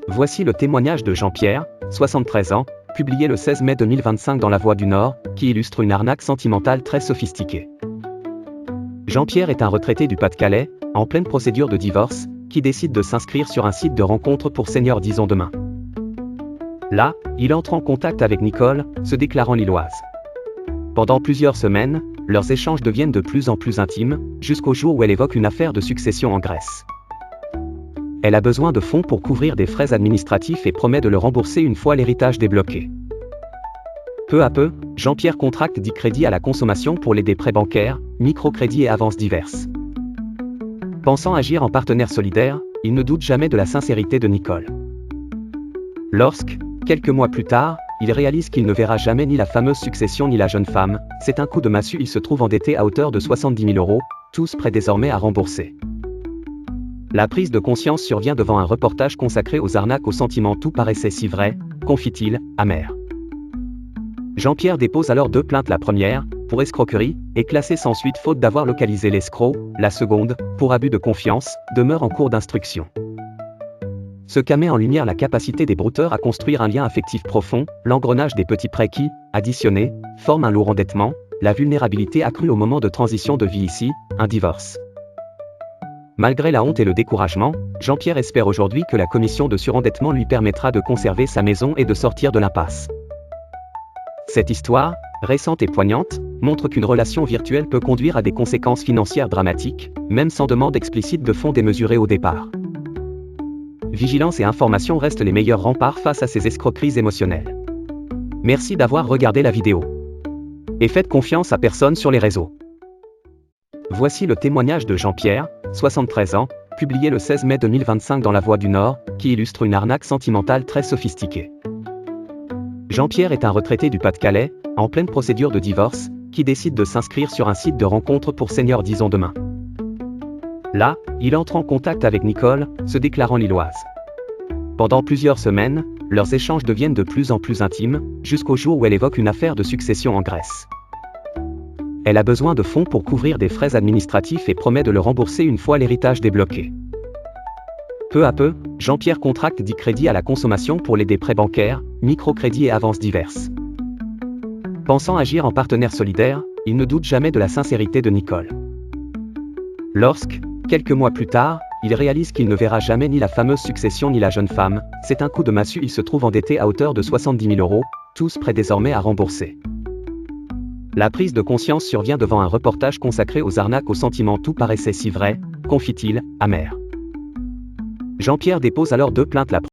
Voici le témoignage de Jean-Pierre, 73 ans, publié le 16 mai 2025 dans La Voix du Nord, qui illustre une arnaque sentimentale très sophistiquée. Jean-Pierre est un retraité du Pas-de-Calais, en pleine procédure de divorce, qui décide de s'inscrire sur un site de rencontre pour seniors disons demain. Là, il entre en contact avec Nicole, se déclarant lilloise. Pendant plusieurs semaines, leurs échanges deviennent de plus en plus intimes, jusqu'au jour où elle évoque une affaire de succession en Grèce. Elle a besoin de fonds pour couvrir des frais administratifs et promet de le rembourser une fois l'héritage débloqué. Peu à peu, Jean-Pierre contracte 10 crédits à la consommation pour les prêts bancaires, microcrédits et avances diverses. Pensant agir en partenaire solidaire, il ne doute jamais de la sincérité de Nicole. Lorsque, quelques mois plus tard, il réalise qu'il ne verra jamais ni la fameuse succession ni la jeune femme, c'est un coup de massue, il se trouve endetté à hauteur de 70 000 €, tous prêts désormais à rembourser. La prise de conscience survient devant un reportage consacré aux arnaques aux sentiments. Tout paraissait si vrai, confie-t-il, amer. Jean-Pierre dépose alors 2 plaintes, la première, pour escroquerie, est classée sans suite faute d'avoir localisé l'escroc, la seconde, pour abus de confiance, demeure en cours d'instruction. Ce cas met en lumière la capacité des brouteurs à construire un lien affectif profond, l'engrenage des petits prêts qui, additionnés, forment un lourd endettement, la vulnérabilité accrue au moment de transition de vie ici, un divorce. Malgré la honte et le découragement, Jean-Pierre espère aujourd'hui que la commission de surendettement lui permettra de conserver sa maison et de sortir de l'impasse. Cette histoire, récente et poignante, montre qu'une relation virtuelle peut conduire à des conséquences financières dramatiques, même sans demande explicite de fonds démesurés au départ. Vigilance et information restent les meilleurs remparts face à ces escroqueries émotionnelles. Merci d'avoir regardé la vidéo. Et faites confiance à personne sur les réseaux. Voici le témoignage de Jean-Pierre, 73 ans, publié le 16 mai 2025 dans La Voix du Nord, qui illustre une arnaque sentimentale très sophistiquée. Jean-Pierre est un retraité du Pas-de-Calais, en pleine procédure de divorce, qui décide de s'inscrire sur un site de rencontre pour seniors disons demain. Là, il entre en contact avec Nicole, se déclarant lilloise. Pendant plusieurs semaines, leurs échanges deviennent de plus en plus intimes, jusqu'au jour où elle évoque une affaire de succession en Grèce. Elle a besoin de fonds pour couvrir des frais administratifs et promet de le rembourser une fois l'héritage débloqué. Peu à peu, Jean-Pierre contracte 10 crédits à la consommation pour les prêts bancaires, microcrédits et avances diverses. Pensant agir en partenaire solidaire, il ne doute jamais de la sincérité de Nicole. Lorsque, quelques mois plus tard, il réalise qu'il ne verra jamais ni la fameuse succession ni la jeune femme, c'est un coup de massue, il se trouve endetté à hauteur de 70 000 €, tous prêts désormais à rembourser. La prise de conscience survient devant un reportage consacré aux arnaques aux sentiments. Tout paraissait si vrai, confie-t-il, amer. Jean-Pierre dépose alors 2 plaintes, la